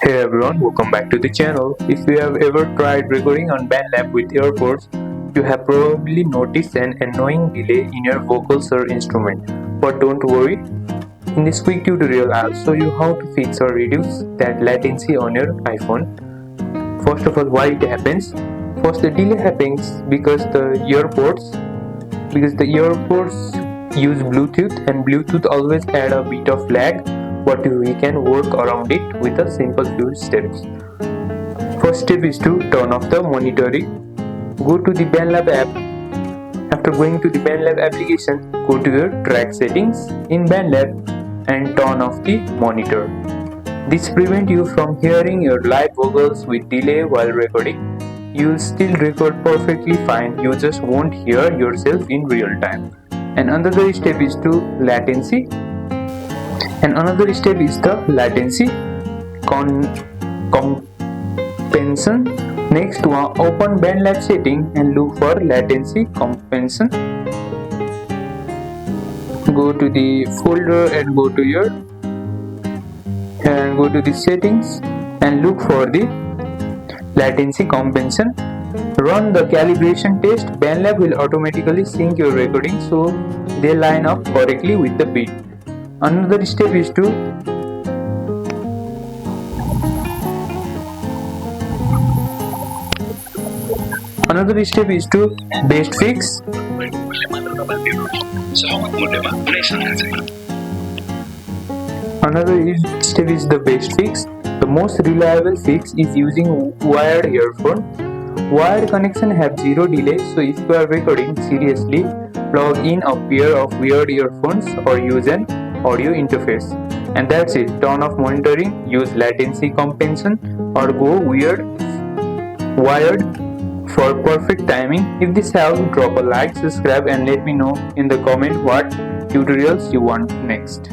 Hey everyone, welcome back to the channel. If you have ever tried recording on BandLab with AirPods, you have probably noticed an annoying delay in your vocals or instrument. But don't worry, in this quick tutorial I'll show you how to fix or reduce that latency on your iPhone. First of all, why it happens? First, the delay happens because the earpods use Bluetooth, and Bluetooth always add a bit of lag, but we can work around it with a simple few steps. First step is to turn off the monitoring. Go to the BandLab app. After going to the BandLab application, go to your track settings in BandLab and turn off the monitor. This prevents you from hearing your live vocals with delay while recording. You'll still record perfectly fine, you just won't hear yourself in real time. And another step is the latency compensation. Next, open BandLab setting and look for latency compensation. Go to the folder and go to the settings and look for the latency compensation. Run the calibration test. BandLab will automatically sync your recording so they line up correctly with the beat. Another step is to best fix. The best fix. The most reliable fix is using wired earphone. Wired connection have zero delay, so if you are recording seriously, plug in a pair of wired earphones or use an audio interface. And that's it. Turn off monitoring, use latency compensation, or go wired for perfect timing. If this helped, drop a like, subscribe, and let me know in the comment what tutorials you want next.